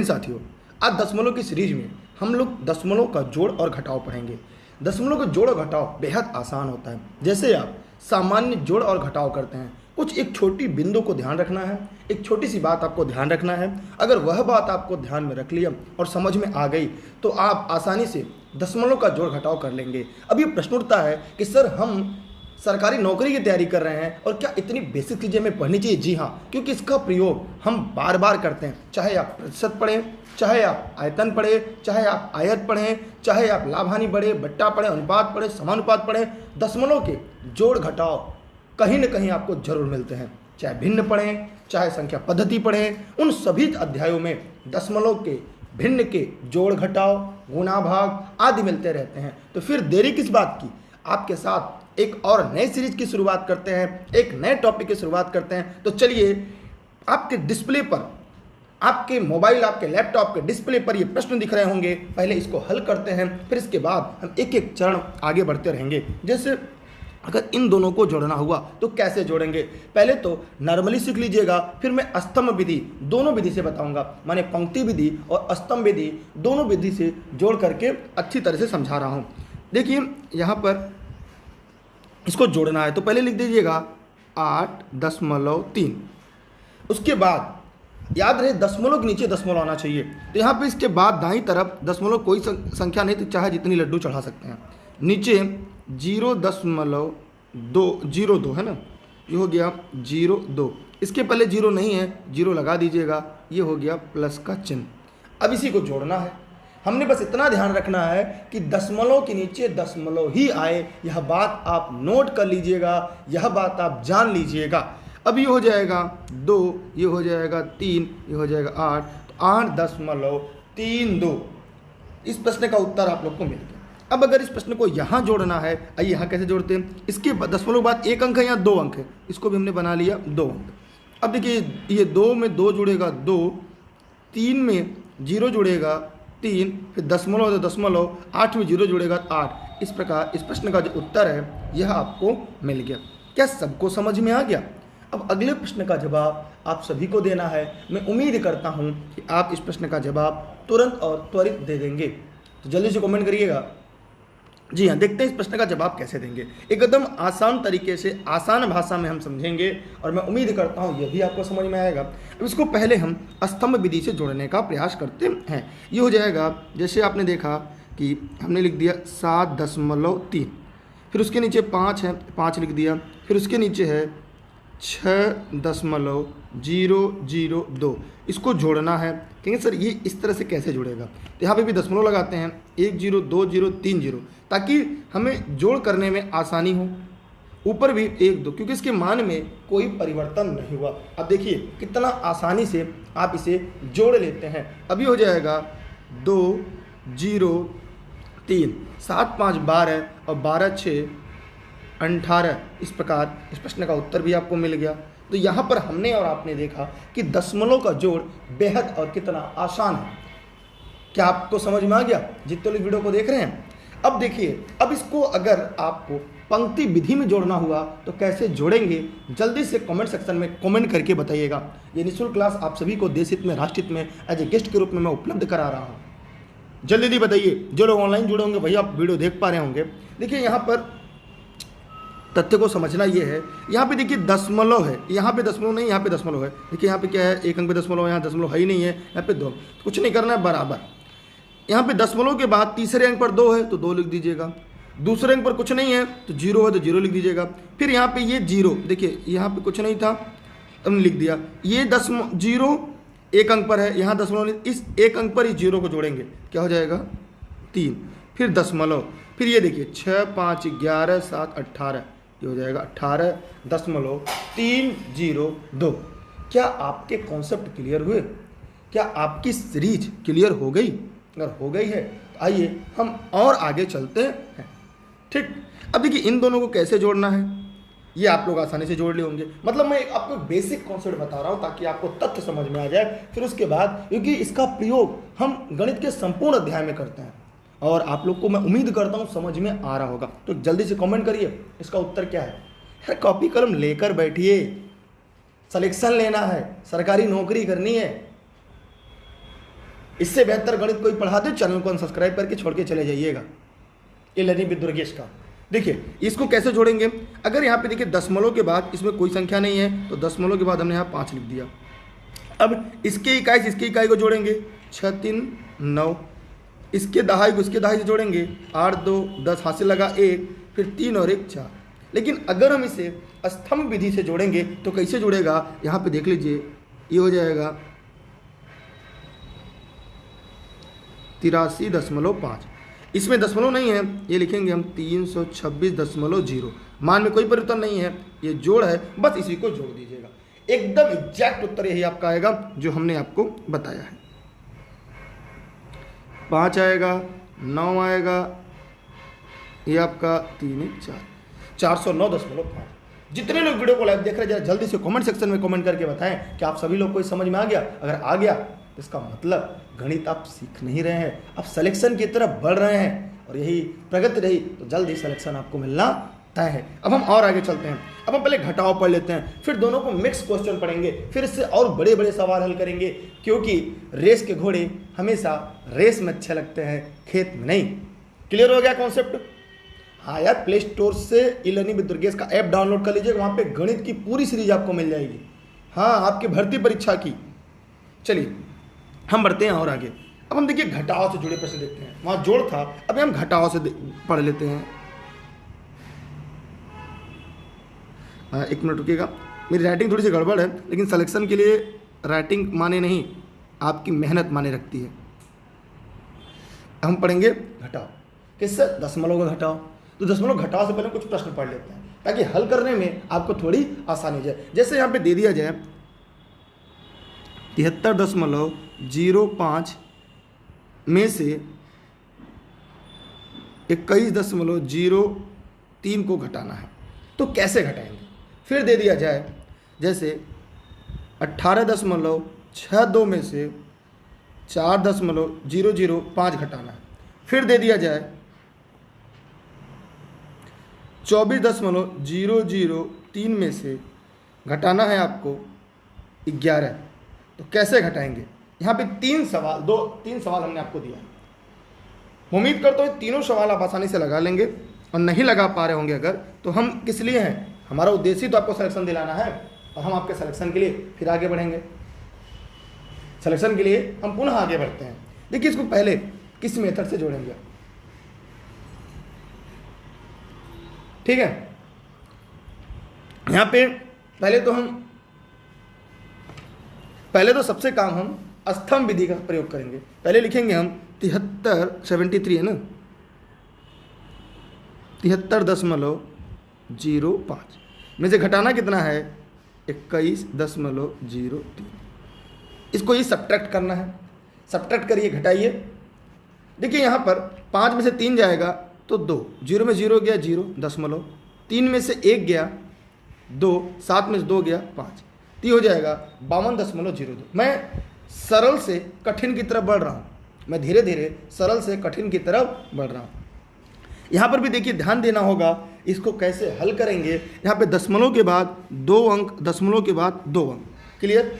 साथियों, आज दशमलव की सीरीज में हम लोग दशमलव का जोड़ और घटाव पढ़ेंगे। दशमलव का जोड़ और घटाव बेहद आसान होता है। जैसे आप सामान्य जोड़ और घटाव करते हैं, कुछ एक छोटी बिंदु को ध्यान रखना है, एक छोटी सी बात आपको ध्यान रखना है। अगर वह बात आपको ध्यान में रख लिया और समझ में आ गई तो आप आसानी से दशमलव का जोड़ घटाव कर लेंगे। अब ये प्रश्न उठता है कि सर हम सरकारी नौकरी की तैयारी कर रहे हैं और क्या इतनी बेसिक चीज़ें हमें पढ़नी चाहिए? जी हाँ, क्योंकि इसका प्रयोग हम बार बार करते हैं। चाहे आप प्रतिशत पढ़ें, चाहे आप आयतन पढ़ें, चाहे आप आयत पढ़ें, चाहे आप लाभ हानि पढ़ें, बट्टा पढ़ें, अनुपात पढ़ें, समानुपात पढ़ें, दशमलव के जोड़ घटाव कहीं न कहीं आपको जरूर मिलते हैं। चाहे भिन्न पढ़ें, चाहे संख्या पद्धति पढ़ें, उन सभी अध्यायों में दशमलव के भिन्न के जोड़ घटाव, गुणा भाग आदि मिलते रहते हैं। तो फिर देरी किस बात की, आपके साथ एक और नए सीरीज की शुरुआत करते हैं, एक नए टॉपिक की शुरुआत करते हैं। तो चलिए, आपके डिस्प्ले पर, आपके मोबाइल, आपके लैपटॉप के डिस्प्ले पर ये प्रश्न दिख रहे होंगे। पहले इसको हल करते हैं, फिर इसके बाद हम एक एक चरण आगे बढ़ते रहेंगे। जैसे अगर इन दोनों को जोड़ना हुआ तो कैसे जोड़ेंगे? पहले तो नॉर्मली सीख लीजिएगा, फिर मैं स्तंभ विधि, दोनों विधि से बताऊंगा। माने पंक्ति विधि और स्तंभ विधि दोनों विधि से जोड़ करके अच्छी तरह से समझा रहा हूँ। देखिए, यहाँ पर इसको जोड़ना है तो पहले लिख दीजिएगा 8.3। उसके बाद याद रहे दशमलव के नीचे दशमलव आना चाहिए। तो यहाँ पे इसके बाद दाईं तरफ दशमलव कोई संख्या नहीं, तो चाहे जितनी लड्डू चढ़ा सकते हैं। नीचे 0.02 है ना, ये हो गया 0.2। इसके पहले 0 नहीं है, 0 लगा दीजिएगा, ये हो गया प्लस का चिन्ह। अब इसी को जोड़ना है। हमने बस इतना ध्यान रखना है कि दशमलव के नीचे दशमलव ही आए, यह बात आप नोट कर लीजिएगा, यह बात आप जान लीजिएगा। अब ये हो जाएगा 2, ये हो जाएगा 3, ये हो जाएगा 8, तो 8.32। इस प्रश्न का उत्तर आप लोग को मिल गया। अब अगर इस प्रश्न को यहाँ जोड़ना है, आइए यहाँ कैसे जोड़ते हैं। इसके दशमलव के बाद एक अंक है, यहाँ 2 अंक है, इसको भी हमने बना लिया 2 अंक। अब देखिए, ये 2 में 2 जुड़ेगा 2, 3 में 0 जुड़ेगा 3, फिर दशमलव तो दशमलव, 8 में 0 जुड़ेगा 8। इस प्रकार इस प्रश्न का जो उत्तर है यह आपको मिल गया। क्या सबको समझ में आ गया? अब अगले प्रश्न का जवाब आप सभी को देना है। मैं उम्मीद करता हूं कि आप इस प्रश्न का जवाब तुरंत और त्वरित दे देंगे। तो जल्दी से कमेंट करिएगा। जी हाँ, देखते हैं इस प्रश्न का जवाब कैसे देंगे। एकदम आसान तरीके से, आसान भाषा में हम समझेंगे और मैं उम्मीद करता हूँ यह भी आपको समझ में आएगा। अब इसको पहले हम स्तंभ विधि से जोड़ने का प्रयास करते हैं। ये हो जाएगा, जैसे आपने देखा कि हमने लिख दिया 7.3, फिर उसके नीचे 5 है, 5 लिख दिया, फिर उसके नीचे है 6.002। इसको जोड़ना है। कहेंगे सर ये इस तरह से कैसे जुड़ेगा? तो यहाँ पे भी दशमलव लगाते हैं, 1 0 2 0 3 0, ताकि हमें जोड़ करने में आसानी हो। ऊपर भी 1 2, क्योंकि इसके मान में कोई परिवर्तन नहीं हुआ। अब देखिए कितना आसानी से आप इसे जोड़ लेते हैं। अभी हो जाएगा 2 0 3, 7 5 12 और 12 6 18। इस प्रकार इस प्रश्न का उत्तर भी आपको मिल गया। तो यहाँ पर हमने और आपने देखा कि दशमलव का जोड़ बेहद और कितना आसान है। क्या आपको समझ में आ गया जितने लोग वीडियो को देख रहे हैं? अब देखिए, अब इसको अगर आपको पंक्ति विधि में जोड़ना हुआ तो कैसे जोड़ेंगे, जल्दी से कमेंट सेक्शन में कमेंट करके बताइएगा। ये निःशुल्क क्लास आप सभी को देश हित में, राष्ट्र हित में एज ए गेस्ट के रूप में मैं उपलब्ध करा रहा हूँ। जल्दी बताइए, जो लोग ऑनलाइन जुड़े होंगे वही आप वीडियो देख पा रहे होंगे। देखिए यहाँ पर तथ्य को समझना ये है, यहाँ पे देखिए दशमलव है, यहाँ पे दशमलव नहीं, यहाँ पे दशमलव है। देखिए यहाँ पे क्या है, एक अंक पे दशमलव, यहाँ दशमलव है ही नहीं है, यहाँ पे 2। कुछ नहीं करना है, बराबर। यहाँ पे दशमलव के बाद तीसरे अंक पर 2 है तो 2 लिख दीजिएगा, दूसरे अंक पर कुछ नहीं है तो 0 है तो 0 लिख दीजिएगा। फिर यहाँ पे ये 0, देखिए यहाँ पे कुछ नहीं था, हमने लिख दिया। ये 0 एक अंक पर है, यहाँ दशमलव, इस एक अंक पर इस 0 को जोड़ेंगे, क्या हो जाएगा 3, फिर दशमलव, फिर ये देखिए 6 5 11 7 18, ये हो जाएगा 18.302। क्या आपके कॉन्सेप्ट क्लियर हुए? क्या आपकी सीरीज क्लियर हो गई? अगर हो गई है तो आइए हम और आगे चलते हैं। ठीक, अब देखिए इन दोनों को कैसे जोड़ना है ये आप लोग आसानी से जोड़ ले होंगे। मतलब मैं आपको बेसिक कॉन्सेप्ट बता रहा हूँ ताकि आपको तथ्य समझ में आ जाए। फिर उसके बाद, क्योंकि इसका प्रयोग हम गणित के संपूर्ण अध्याय में करते हैं और आप लोग को मैं उम्मीद करता हूँ समझ में आ रहा होगा। तो जल्दी से कमेंट करिए इसका उत्तर क्या है। यार कॉपी कलम लेकर बैठिए, सिलेक्शन लेना है, सरकारी नौकरी करनी है। इससे बेहतर गणित कोई पढ़ा दे, चैनल को अनसब्सक्राइब करके छोड़ के चले जाइएगा। ये लर्निंग विद दुर्गेश का। देखिए इसको कैसे जोड़ेंगे, अगर यहाँ पे देखिए दशमलव के बाद इसमें कोई संख्या नहीं है तो दशमलव के बाद हमने यहाँ 5 लिख दिया। अब इसके इकाई से इसके इकाई को जोड़ेंगे 6 3 9, इसके दहाई को इसके दहाई से जोड़ेंगे 8 2 10, हाथ से लगा 1, फिर 3 और 1 4। लेकिन अगर हम इसे स्तंभ विधि से जोड़ेंगे तो कैसे जुड़ेगा, यहाँ पे देख लीजिए, ये हो जाएगा 83.5। इसमें दशमलव नहीं है, ये लिखेंगे हम 326.0। मान में कोई परिवर्तन नहीं है, ये जोड़ है, बस इसी को जोड़ दीजिएगा। एकदम एग्जैक्ट उत्तर यही आपका आएगा जो हमने आपको बताया है। 5 आएगा, 9 आएगा, ये आपका 3 1 4, 409.5। जितने लोग वीडियो को लाइव देख रहे हैं जरा जल्दी से कमेंट सेक्शन में कमेंट करके बताएं कि आप सभी लोग को समझ में आ गया। अगर आ गया तो इसका मतलब गणित आप सीख नहीं रहे हैं, आप सिलेक्शन की तरफ बढ़ रहे हैं, और यही प्रगति रही तो जल्द ही सिलेक्शन आपको मिलना तय है। अब हम और आगे चलते हैं। अब हम पहले घटाव पढ़ लेते हैं, फिर दोनों को मिक्स क्वेश्चन पढ़ेंगे, फिर इससे और बड़े बड़े सवाल हल करेंगे, क्योंकि रेस के घोड़े हमेशा रेस में अच्छे लगते हैं, खेत में नहीं। क्लियर हो गया कॉन्सेप्ट? हाँ यार, प्ले स्टोर से ई लर्निंग विद दुर्गेश का ऐप डाउनलोड कर लीजिए, वहाँ पे गणित की पूरी सीरीज आपको मिल जाएगी। हाँ, आपकी भर्ती परीक्षा की। चलिए हम बढ़ते हैं और आगे। अब हम देखिए घटाव से जुड़े प्रश्न देखते हैं, वहाँ जोड़ था, अभी हम घटाव से पढ़ लेते हैं। एक मिनट रुकिएगा, मेरी राइटिंग थोड़ी सी गड़बड़ है, लेकिन सिलेक्शन के लिए राइटिंग माने नहीं, आपकी मेहनत माने रखती है। हम पढ़ेंगे घटाव, किससे? दशमलव का घटाव। तो दशमलव घटाव से पहले कुछ प्रश्न पढ़ लेते हैं ताकि हल करने में आपको थोड़ी आसानी हो जाए। जैसे यहाँ पे दे दिया जाए 73.05 में से 21.03 को घटाना है, तो कैसे घटाएंगे? फिर दे दिया जाए जैसे 18.62 में से 4.005 घटाना है। फिर दे दिया जाए 24.003 में से घटाना है आपको 11, तो कैसे घटाएंगे? यहाँ पे तीन सवाल हमने आपको दिया है। उम्मीद करता हूँ तीनों सवाल आप आसानी से लगा लेंगे, और नहीं लगा पा रहे होंगे अगर, तो हम किस लिए हैं? हमारा उद्देश्य तो आपको सिलेक्शन दिलाना है, और हम आपके सिलेक्शन के लिए फिर आगे बढ़ेंगे। सिलेक्शन के लिए हम पुनः आगे बढ़ते हैं। देखिए इसको पहले किस मेथड से जोड़ेंगे, ठीक है? यहाँ पे पहले तो सबसे काम हम स्तंभ विधि का प्रयोग करेंगे। पहले लिखेंगे हम 73 है ना, 73.05 में से घटाना कितना है? 21.03। इसको ही सब्ट्रैक्ट करना है। सब्ट्रैक्ट करिए, घटाइए। देखिए यहाँ पर 5 में से 3 जाएगा तो 2, 0 में 0 गया 0 दशमलव, 3 में से 1 गया 2, 7 में से 2 गया 5, तो हो जाएगा 52.02। मैं सरल से कठिन की तरफ बढ़ रहा हूँ, मैं धीरे धीरे सरल से कठिन की तरफ बढ़ रहा हूँ। यहाँ पर भी देखिए ध्यान देना होगा, इसको कैसे हल करेंगे। यहाँ पे दशमलव के बाद 2 अंक, दशमलव के बाद 2 अंक। क्लियर?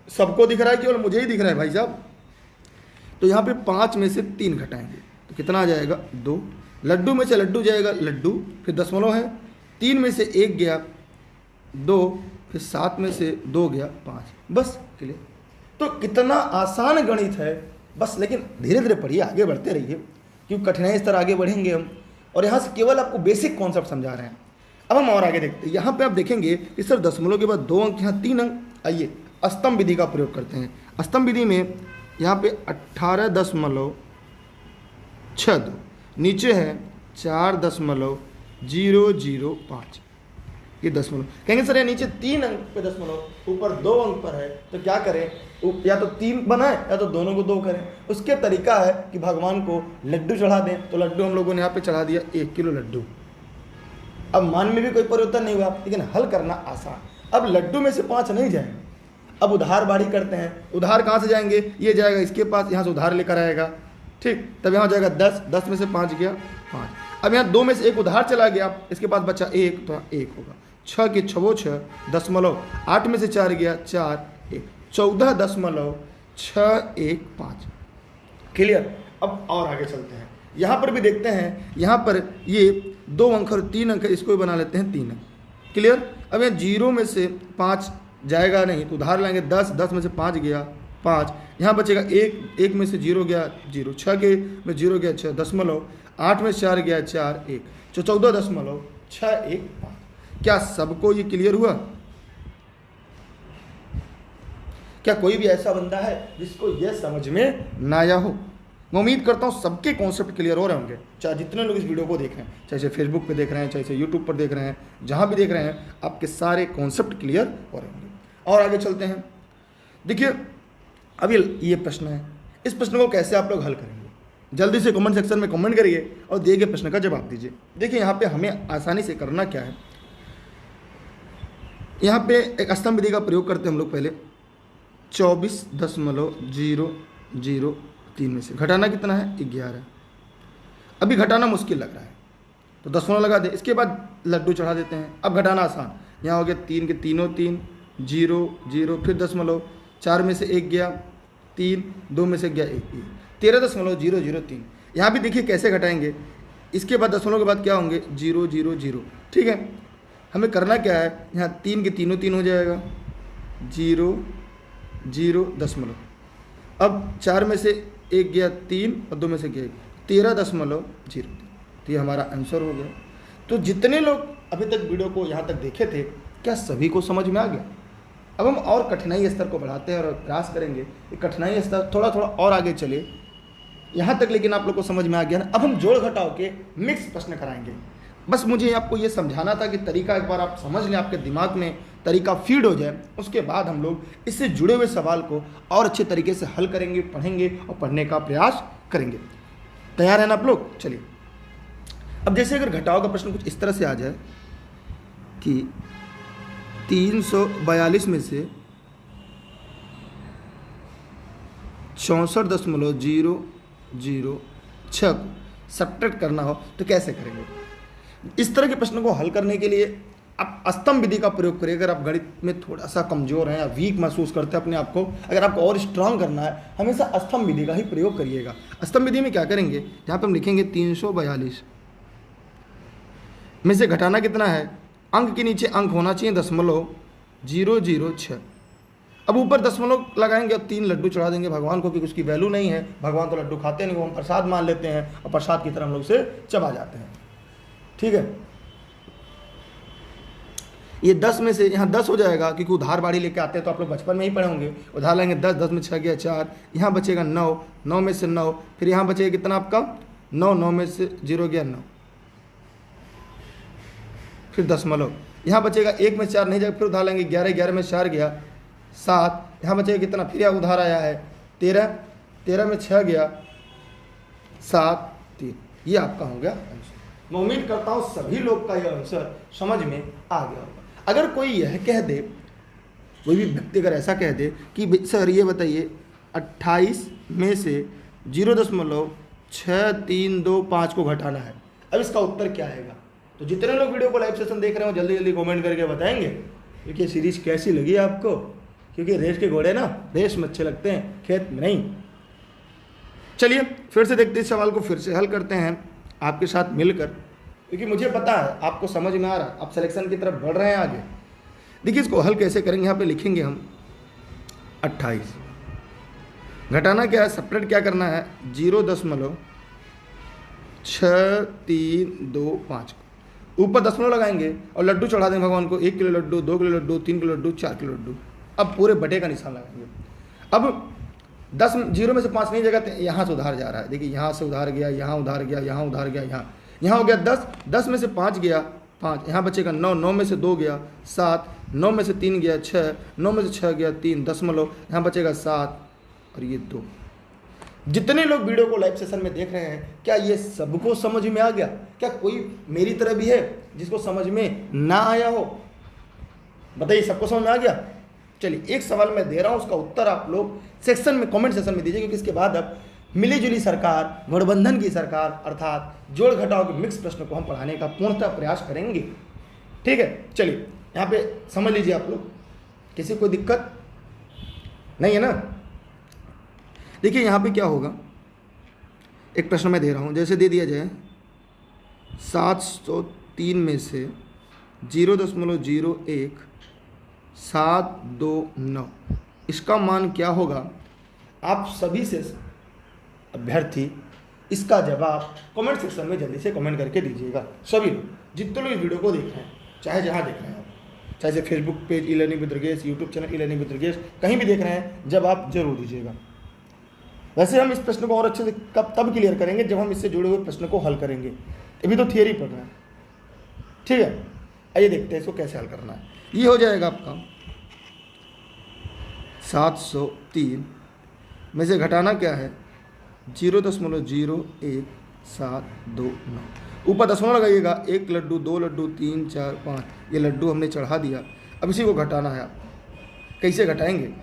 सबको दिख रहा है, केवल मुझे ही दिख रहा है भाई साहब? तो यहाँ पे 5 में से 3 घटाएंगे तो कितना आ जाएगा? 2। लड्डू में से लड्डू जाएगा लड्डू, फिर दशमलव है, 3 में से 1 गया 2, फिर 7 में से 2 गया 5, बस। क्लियर? तो कितना आसान गणित है, बस। लेकिन धीरे धीरे पढ़िए, आगे बढ़ते रहिए, क्योंकि कठिनाई स्तर आगे बढ़ेंगे हम, और यहाँ से केवल आपको बेसिक कॉन्सेप्ट समझा रहे हैं। अब हम और आगे देखते हैं। यहाँ पे आप देखेंगे कि सर दशमलव के बाद 2 अंक, यहाँ 3 अंक। आइए स्तंभ विधि का प्रयोग करते हैं। स्तंभ विधि में यहाँ पे 18.62, नीचे है 4.005, ये दशमलव। कहेंगे सर ये नीचे 3 अंक पे दशमलव, ऊपर 2 अंक पर है, तो क्या करें? या तो 3 बनाए या तो दोनों को 2 करें। उसके तरीका है कि भगवान को लड्डू चढ़ा दें, तो लड्डू हम लोगों ने यहाँ पे चढ़ा दिया 1 किलो लड्डू। अब मान में भी कोई परिवर्तन नहीं हुआ, लेकिन हल करना आसान। अब लड्डू में से 5 नहीं जाएंगे, अब उधार बाड़ी करते हैं। उधार कहाँ से जाएंगे? ये जाएगा इसके पास, यहाँ से उधार लेकर आएगा, ठीक? तब यहाँ हो जाएगा 10, 10 में से 5 गया 5। अब यहाँ 2 में से 1 उधार चला गया, इसके पास बचा 1, तो 1 होगा। 6 के 6 दशमलव, 8 में से 4 गया 4, 1, 14.04 615। क्लियर। अब और आगे चलते हैं, यहाँ पर भी देखते हैं, यहाँ पर ये 2 अंक और 3 अंक है, इसको भी बना लेते हैं 3 अंक। क्लियर। अब यहाँ 0 में से 5 जाएगा नहीं तो उधार लाएंगे 10, 10 में से 5 गया 5, यहाँ बचेगा 1, 1 में से 0 गया 0, 6 के में 0 गया 6, दशमलव 8 में 4 गया 4, 1, 14.615। क्या सबको ये क्लियर हुआ? क्या कोई भी ऐसा बंदा है जिसको ये समझ में ना आया हो? मैं उम्मीद करता हूँ सबके कॉन्सेप्ट क्लियर हो रहे होंगे, चाहे जितने लोग इस वीडियो को देख रहे हैं, चाहे फेसबुक पे देख रहे हैं, चाहे यूट्यूब पर देख रहे हैं, जहाँ भी देख रहे हैं, आपके सारे कॉन्सेप्ट क्लियर हो रहे होंगे। और आगे चलते हैं। देखिए अब ये प्रश्न है, इस प्रश्न को कैसे आप लोग हल करेंगे, जल्दी से कमेंट सेक्शन में कमेंट करिए और दिए गए प्रश्न का जवाब दीजिए। देखिए यहाँ पे हमें आसानी से करना क्या है, यहाँ पे एक स्तंभ विधि का प्रयोग करते हैं हम लोग। पहले 24.003 में से घटाना कितना है 11। अभी घटाना मुश्किल लग रहा है तो दशमलव लगा दे, इसके बाद लड्डू चढ़ा देते हैं। अब घटाना आसान, यहाँ हो गया 3 के तीनों 3, 0 0, फिर दशमलव, 4 में से 1 गया 3, 2 में से गया 1, 13.003। यहाँ भी देखिए कैसे घटाएंगे, इसके बाद दशमलव के बाद क्या होंगे 0 0 0। ठीक है, हमें करना क्या है, यहाँ 3 के तीनों 3 हो जाएगा 0 0 दशमलव। अब 4 में से 1 गया 3 और 2 में से गया 1, 13.003। तो ये हमारा आंसर हो गया। तो जितने लोग अभी तक वीडियो को यहाँ तक देखे थे, क्या सभी को समझ में आ गया? अब हम और कठिनाई स्तर को बढ़ाते हैं और प्रयास करेंगे कि कठिनाई स्तर थोड़ा थोड़ा और आगे चले। यहाँ तक लेकिन आप लोग को समझ में आ गया ना। अब हम जोड़ घटाव के मिक्स प्रश्न कराएंगे। बस मुझे आपको ये समझाना था कि तरीका एक बार आप समझ लें, आपके दिमाग में तरीका फीड हो जाए, उसके बाद हम लोग इससे जुड़े हुए सवाल को और अच्छे तरीके से हल करेंगे, पढ़ेंगे और पढ़ने का प्रयास करेंगे। तैयार हैं ना आप लोग? चलिए, अब जैसे अगर घटाव का प्रश्न कुछ इस तरह से आ जाए कि 342 में से 64.006 को सब्ट्रैक्ट करना हो तो कैसे करेंगे? इस तरह के प्रश्न को हल करने के लिए आप स्तंभ विधि का प्रयोग करिए। अगर आप गणित में थोड़ा सा कमजोर हैं या वीक महसूस करते हैं अपने आप को, अगर आपको और स्ट्रांग करना है, हमेशा स्तंभ विधि का ही प्रयोग करिएगा। स्तंभ विधि में क्या करेंगे, जहाँ पे हम लिखेंगे 342 में से घटाना कितना है, अंक के नीचे अंक होना चाहिए 0.006। अब ऊपर दशमलव लगाएंगे और 3 लड्डू चढ़ा देंगे भगवान को, क्योंकि उसकी वैल्यू नहीं है, भगवान तो लड्डू खाते नहीं, वो हम प्रसाद मान लेते हैं और प्रसाद की तरह हम लोग से चबा जाते हैं। ठीक है, ये 10 में से यहाँ 10 हो जाएगा, क्योंकि उधार बाड़ी लेके आते हैं तो आप लोग बचपन में ही पढ़े होंगे। उधार लेंगे 10, 10 में 6 गया 4, यहाँ बचेगा 9, 9 में से 9, फिर यहाँ बचेगा कितना आपका 9, 9 में से 0 गया 9, फिर दशमलव, यहाँ बचेगा 1 में 4 नहीं जाएगा, फिर उधार लेंगे 11, 11 में 4 गया 7, यहाँ बचेगा कितना, फिर यहाँ उधार आया है 13, 13 में 6 गया 7, 3। ये आपका हो गया आंसर। मैं उम्मीद करता हूँ सभी लोग का यह आंसर समझ में आ गया होगा। अगर कोई यह कह दे, कोई भी व्यक्ति अगर ऐसा कह दे कि सर ये बताइए 28 में से 0.6325 को घटाना है, अब इसका उत्तर क्या आएगा? तो जितने लोग वीडियो को लाइव सेशन देख रहे हो जल्दी जल्दी कमेंट करके बताएंगे क्योंकि सीरीज कैसी लगी आपको, क्योंकि रेस के घोड़े ना रेस में अच्छे लगते हैं, खेत में नहीं। चलिए फिर से देखते इस सवाल को फिर से हल करते हैं आपके साथ मिलकर, क्योंकि मुझे पता है आपको समझ में आ रहा है, आप सिलेक्शन की तरफ बढ़ रहे हैं आगे। देखिए इसको हल कैसे करेंगे, यहाँ पे लिखेंगे हम 28, घटाना क्या है, सब्ट्रैक्ट क्या करना है 0.6325, ऊपर दशमलव लगाएंगे और लड्डू चढ़ा देंगे भगवान को, 1 किलो लड्डू, 2 किलो लड्डू, 3 किलो लड्डू, 4 किलो लड्डू। अब पूरे बटे का निशान लगाएंगे। अब 10 0 में से 5 नहीं जगह, यहाँ से उधार जा रहा है, देखिए यहाँ से उधार गया, यहाँ उधार गया, यहाँ उधार गया, यहाँ हो गया 10, 10 में से 5 गया 5, यहाँ बचेगा 9, 9 में से 2 गया 7, 9 में से 3 गया 6, 9 में से 6 गया 3, दशमलव, यहाँ बचेगा 7 और ये 2। जितने लोग वीडियो को लाइव सेशन में देख रहे हैं, क्या ये सबको समझ में आ गया? क्या कोई मेरी तरह भी है जिसको समझ में ना आया हो? बताइए, सबको समझ में आ गया? चलिए एक सवाल मैं दे रहा हूँ, उसका उत्तर आप लोग सेक्शन में कमेंट सेक्शन में दीजिए, क्योंकि इसके बाद अब मिलीजुली सरकार, गठबंधन की सरकार अर्थात जोड़ घटाव के मिक्स प्रश्न को हम पढ़ाने का पूर्णतः प्रयास करेंगे। ठीक है, चलिए यहाँ पे समझ लीजिए आप लोग, किसी को दिक्कत नहीं है ना? देखिए यहाँ पे क्या होगा, एक प्रश्न मैं दे रहा हूँ, जैसे दे दिया जाए 703 में से 0.01729, इसका मान क्या होगा। आप सभी से अभ्यर्थी इसका जवाब कमेंट सेक्शन में जल्दी से कमेंट करके दीजिएगा। सभी लोग, जितने लोग इस वीडियो को देख रहे हैं, चाहे जहाँ देख रहे हैं आप, चाहे से Facebook page e learning with Durgesh, YouTube channel e learning with Durgesh, कहीं भी देख रहे हैं, जब आप जरूर दीजिएगा। वैसे हम इस प्रश्न को और अच्छे से तब क्लियर करेंगे जब हम इससे जुड़े हुए प्रश्न को हल करेंगे। अभी तो थियरी पढ़ रहे हैं, ठीक है। आइए देखते हैं इसको कैसे हल करना है। ये हो जाएगा आपका 703 में से घटाना क्या है, 0.01729। ऊपर दशमलव लगाइएगा, 1 लड्डू, 2 लड्डू, 3, 4, 5, ये लड्डू हमने चढ़ा दिया। अब इसी को घटाना है। आप कैसे घटाएंगे,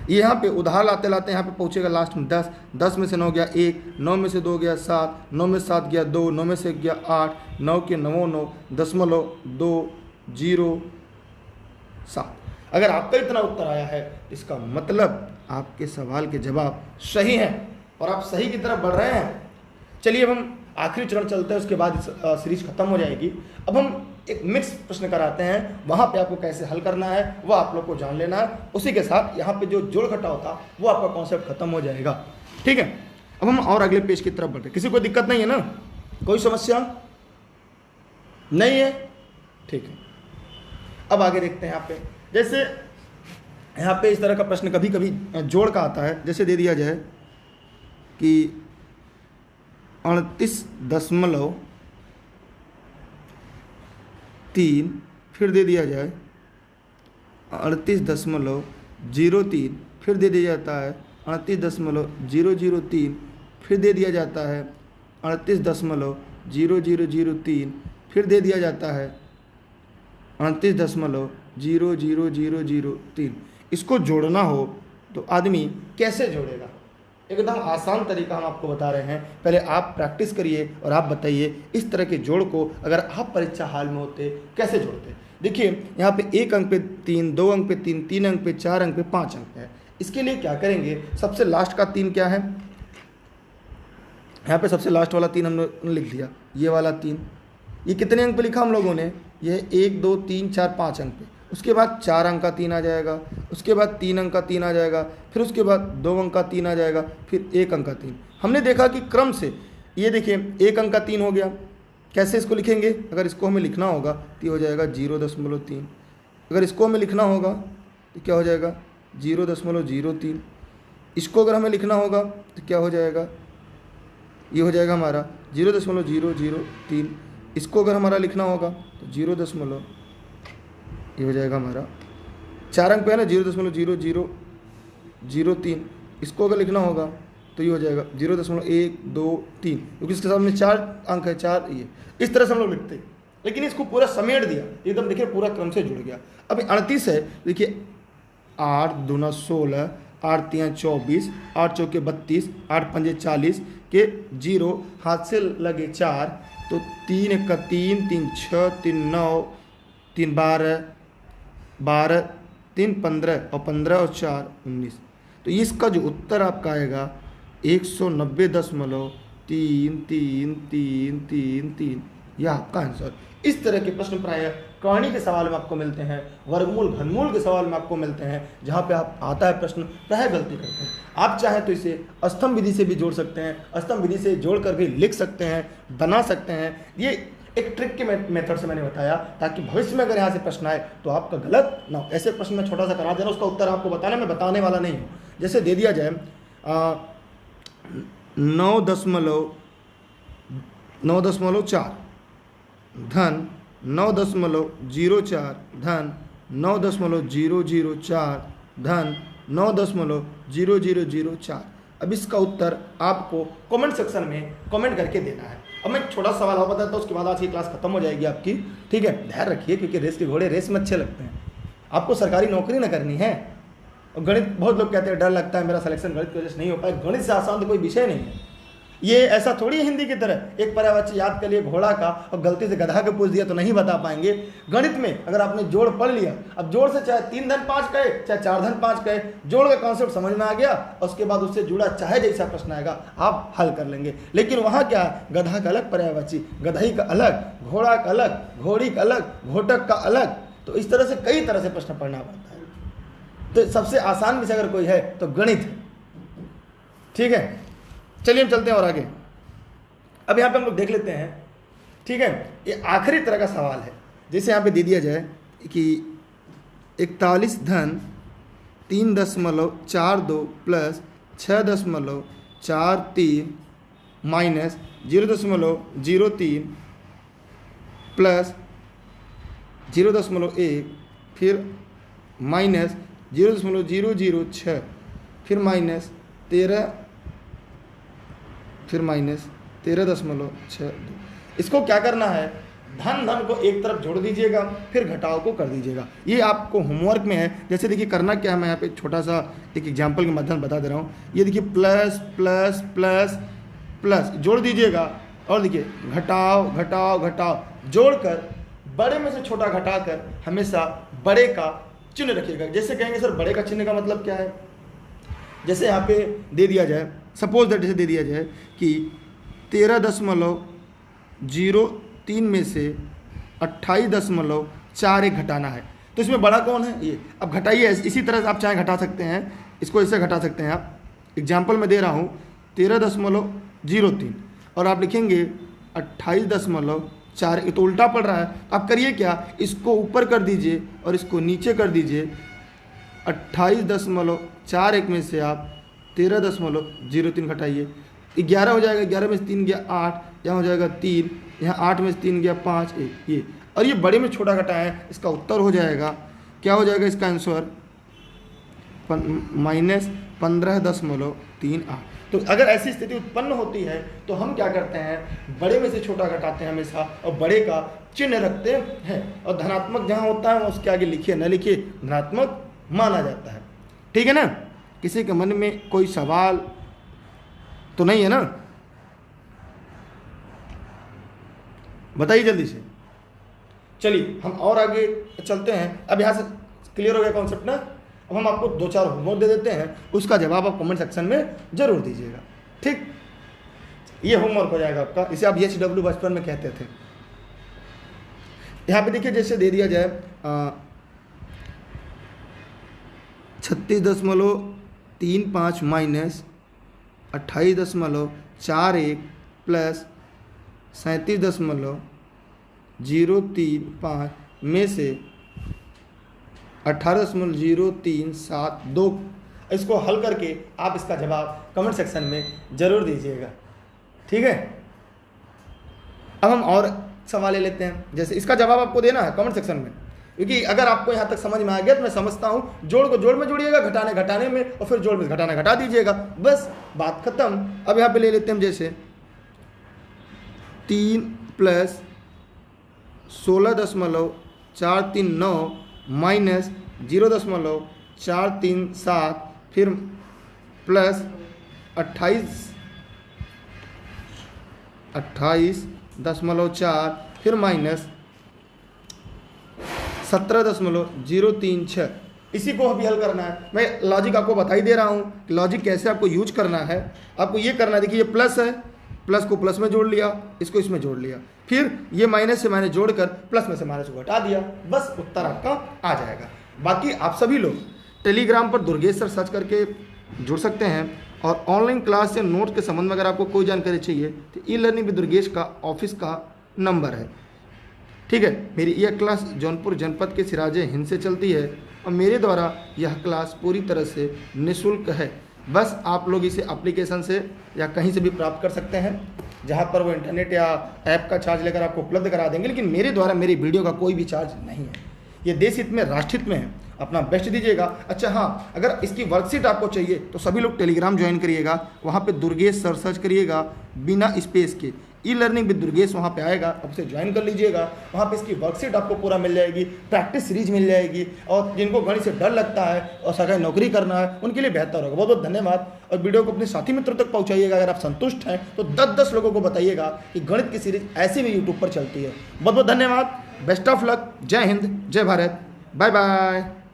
ये यहाँ पे उधार लाते लाते यहाँ पे पहुँचेगा लास्ट में 10, 10 में से 9 गया 1, 9 में से 2 गया 7, 9 में से 7 गया 2, 9 में से 1 गया 8, 9 के 9.207। अगर आपका इतना उत्तर आया है, इसका मतलब आपके सवाल के जवाब सही हैं और आप सही की तरफ बढ़ रहे हैं। चलिए अब हम आखिरी चरण चलते हैं, उसके बाद सीरीज खत्म हो जाएगी। अब हम एक मिक्स प्रश्न कराते हैं, वहाँ पे आपको कैसे हल करना है वो आप लोग को जान लेना है। उसी के साथ यहाँ पे जो जोड़ घटाव होता वो आपका कॉन्सेप्ट खत्म हो जाएगा, ठीक है। अब हम और अगले पेज की तरफ बढ़ते हैं। किसी को दिक्कत नहीं है ना, कोई समस्या नहीं है, ठीक है। अब आगे देखते हैं। यहाँ पे जैसे यहाँ पे इस तरह का प्रश्न कभी कभी जोड़ का आता है। जैसे दे दिया जाए कि 38.3, फिर दे दिया जाए 38.03, फिर दे दिया जाता है 38.003, फिर दे दिया जाता है 38.0003, फिर दे दिया जाता है 38.00003। इसको जोड़ना हो तो आदमी कैसे जोड़ेगा, एकदम आसान तरीका हम आपको बता रहे हैं। पहले आप प्रैक्टिस करिए और आप बताइए इस तरह के जोड़ को अगर आप परीक्षा हाल में होते कैसे जोड़ते। देखिए यहाँ पे 1 अंक पे 3, 2 अंक पे 3, 3 अंक पे 4 अंक पे 5 अंक है। इसके लिए क्या करेंगे, सबसे लास्ट का 3 क्या है, यहाँ पे सबसे लास्ट वाला 3 हमने लिख दिया। ये वाला 3, ये कितने अंक पे लिखा हम लोगों ने, ये 1, 2, 3, 4, 5 अंक पे। उसके बाद 4 अंक का 3 आ जाएगा, उसके बाद 3 अंक का 3 आ जाएगा, फिर उसके बाद 2 अंक का 3 आ जाएगा, फिर 1 अंक का 3। हमने देखा कि क्रम से ये देखिए 1 अंक का 3 हो गया। कैसे इसको लिखेंगे, अगर इसको हमें लिखना होगा तो ये हो जाएगा 0.3। अगर इसको हमें लिखना होगा तो क्या हो जाएगा 0.03। इसको अगर हमें लिखना होगा तो क्या हो जाएगा, ये हो जाएगा हमारा 0.003। इसको अगर हमारा लिखना होगा तो 0. ये हो जाएगा हमारा 4 अंक पे है ना, 0.0003। इसको अगर लिखना होगा तो ये हो जाएगा 0.123, क्योंकि इसके सामने 4 अंक है, 4 ये इस तरह से हम लोग लिखते हैं। लेकिन इसको पूरा समेट दिया, एकदम देखिए पूरा क्रम से जुड़ गया। अब 38 है, देखिए 8 दूना 16, 8 तिया 24, 8 चौके 32, 8 पंजे 40 के 0 हाथ से लगे 4, तो 3 1 का 3, 3 6, 3 9, 3 12, 12 3 15 और 15 और 4 19। तो इसका जो उत्तर आपका आएगा 190.33333, यह आपका आंसर। इस तरह के प्रश्न प्रायः कहानी के सवाल में आपको मिलते हैं, वर्गमूल घनमूल के सवाल में आपको मिलते हैं, जहाँ पे आप आता है प्रश्न प्रायः गलती करते हैं। आप चाहें तो इसे स्तंभ विधि से भी जोड़ सकते हैं, स्तंभ विधि से जोड़ कर भी लिख सकते हैं, बना सकते हैं। ये एक ट्रिक के मेथड से मैंने बताया, ताकि भविष्य में अगर यहाँ से प्रश्न आए तो आपका गलत ना हो। ऐसे प्रश्न में छोटा सा करा देना, उसका उत्तर आपको बताना, मैं बताने वाला नहीं हूँ। जैसे दे दिया जाए 9.4 धन 9.04 धन 9.004 धन 9.0004। अब इसका उत्तर आपको कमेंट सेक्शन में कमेंट करके देना है। अब मैं छोटा सवाल और बताता हूँ, उसके बाद आज की क्लास खत्म हो जाएगी आपकी, ठीक है। ध्यान रखिए, क्योंकि रेस के घोड़े रेस में अच्छे लगते हैं। आपको सरकारी नौकरी ना करनी है। और गणित बहुत लोग कहते हैं डर लगता है, मेरा सिलेक्शन गणित की वजह से नहीं हो पाया। गणित से आसान तो कोई विषय नहीं है। ये ऐसा थोड़ी है हिंदी की तरह एक पर्यायवाची याद कर लिए घोड़ा का और गलती से गधा के पूछ दिया तो नहीं बता पाएंगे। गणित में अगर आपने जोड़ पढ़ लिया, अब जोड़ से चाहे 3 धन 5 कहे चाहे 4 धन 5 कहे, जोड़ का कॉन्सेप्ट समझ में आ गया और उसके बाद उससे जुड़ा चाहे जैसा प्रश्न आएगा आप हल कर लेंगे। लेकिन वहाँ क्या है, गधा का अलग पर्यायवाची, गधई का अलग, घोड़ा का अलग, घोड़ी का अलग, घोटक का अलग, तो इस तरह से कई तरह से प्रश्न पढ़ना पड़ता है। तो सबसे आसान विषय अगर कोई है तो गणित है। ठीक है, चलिए हम चलते हैं और आगे। अब यहाँ पे हम लोग देख लेते हैं, ठीक है, ये आखिरी तरह का सवाल है। जैसे यहाँ पे दे दिया जाए कि 41 धन 3.42 प्लस 6.43 माइनस 0.03 प्लस 0.1 फिर माइनस 0.006 फिर माइनस 13.62। इसको क्या करना है, धन धन को एक तरफ जोड़ दीजिएगा फिर घटाव को कर दीजिएगा। ये आपको होमवर्क में है। जैसे देखिए करना क्या है, मैं यहाँ पे छोटा सा एक एग्जांपल के माध्यम बता दे रहा हूँ। ये देखिए प्लस प्लस प्लस प्लस जोड़ दीजिएगा और देखिए घटाव घटाव घटाव, जोड़कर बड़े में से छोटा घटाकर हमेशा बड़े का चिन्ह रखिएगा। जैसे कहेंगे सर बड़े का चिन्ह का मतलब क्या है, जैसे यहाँ पे दे दिया जाए, सपोज दैट जैसे दे दिया जाए कि 13.03 में से 28.41 घटाना है, तो इसमें बड़ा कौन है ये। अब घटाइए, इसी तरह से आप चाहे घटा सकते हैं, इसको ऐसे घटा सकते हैं आप। एग्जाम्पल में दे रहा हूँ 13.03 और आप लिखेंगे 28.4, ये तो उल्टा पड़ रहा है। आप करिए क्या, इसको ऊपर कर दीजिए और इसको नीचे कर दीजिए। 28.41 में से आप 13.03 घटाइए, 11 हो जाएगा। 11 में से 3 गया 8, यहाँ हो जाएगा 3, यहाँ 8 में से 3 गया 5, 1 ये, और ये बड़े में छोटा घटाएं, इसका उत्तर हो जाएगा, क्या हो जाएगा इसका आंसर, माइनस 15.38। तो अगर ऐसी स्थिति उत्पन्न होती है तो हम क्या करते हैं, बड़े में से छोटा घटाते हैं हमेशा और बड़े का चिन्ह रखते हैं, और धनात्मक जहाँ होता है उसके आगे लिखिए न लिखिए धनात्मक माना जाता है। ठीक है ना, किसी के मन में कोई सवाल तो नहीं है ना, बताइए जल्दी से। चलिए हम और आगे चलते हैं। अब यहाँ से क्लियर हो गया कॉन्सेप्ट ना। अब हम आपको 2-4 होमवर्क दे देते हैं, उसका जवाब आप कमेंट सेक्शन में जरूर दीजिएगा। ठीक, ये होमवर्क हो जाएगा आपका, इसे आप HW बचपन में कहते थे। यहाँ पे देखिए जैसे दे दिया जाए 36.35 माइनस 28.41 प्लस 37.035 में से 18.0372। इसको हल करके आप इसका जवाब कमेंट सेक्शन में ज़रूर दीजिएगा। ठीक है, अब हम और सवाल ले लेते हैं। जैसे इसका जवाब आपको देना है कमेंट सेक्शन में, क्योंकि अगर आपको यहाँ तक समझ में आ गया तो मैं समझता हूँ जोड़ को जोड़ में जोड़िएगा, घटाने घटाने में, और फिर जोड़ में घटाना घटा दीजिएगा, बस बात खत्म। अब यहाँ पे ले लेते हैं जैसे 3 प्लस 16.439 माइनस 0.437 फिर प्लस 28.4 फिर माइनस 17.036। इसी को अभी हल करना है। मैं लॉजिक आपको बता ही दे रहा हूँ, लॉजिक कैसे आपको यूज करना है। आपको ये करना है, देखिए ये प्लस है, प्लस को प्लस में जोड़ लिया, इसको इसमें जोड़ लिया, फिर ये माइनस से माइनस जोड़कर प्लस में से माइनस को घटा दिया, बस उत्तर आपका आ जाएगा। बाकी आप सभी लोग टेलीग्राम पर दुर्गेश सर सर्च करके जुड़ सकते हैं, और ऑनलाइन क्लास या नोट के संबंध में अगर आपको कोई जानकारी चाहिए तो ई-लर्निंग विद दुर्गेश का ऑफिस का नंबर है। ठीक है, मेरी यह क्लास जौनपुर जनपद के सिराजे हिंद से चलती है और मेरे द्वारा यह क्लास पूरी तरह से निःशुल्क है। बस आप लोग इसे एप्लीकेशन से या कहीं से भी प्राप्त कर सकते हैं, जहां पर वो इंटरनेट या ऐप का चार्ज लेकर आपको उपलब्ध करा देंगे, लेकिन मेरे द्वारा मेरी वीडियो का कोई भी चार्ज नहीं है। ये देश हित में, राष्ट्र हित में है, अपना बेस्ट दीजिएगा। अच्छा हाँ, अगर इसकी वर्कशीट आपको चाहिए तो सभी लोग टेलीग्राम ज्वाइन करिएगा, वहाँ पे दुर्गेश सर सर्च करिएगा बिना स्पेस के, ई लर्निंग विद दुर्गेश वहाँ पे आएगा, आप उसे ज्वाइन कर लीजिएगा। वहाँ पे इसकी वर्कशीट आपको पूरा मिल जाएगी, प्रैक्टिस सीरीज मिल जाएगी, और जिनको गणित से डर लगता है और सरकारी नौकरी करना है उनके लिए बेहतर होगा। बहुत बहुत धन्यवाद। और वीडियो को अपने साथी मित्रों तक पहुँचाइएगा। अगर आप संतुष्ट हैं तो 10-10 लोगों को बताइएगा कि गणित की सीरीज ऐसी भी यूट्यूब पर चलती है। बहुत बहुत धन्यवाद। Best of luck. जय हिंद, जय भारत, बाय बाय।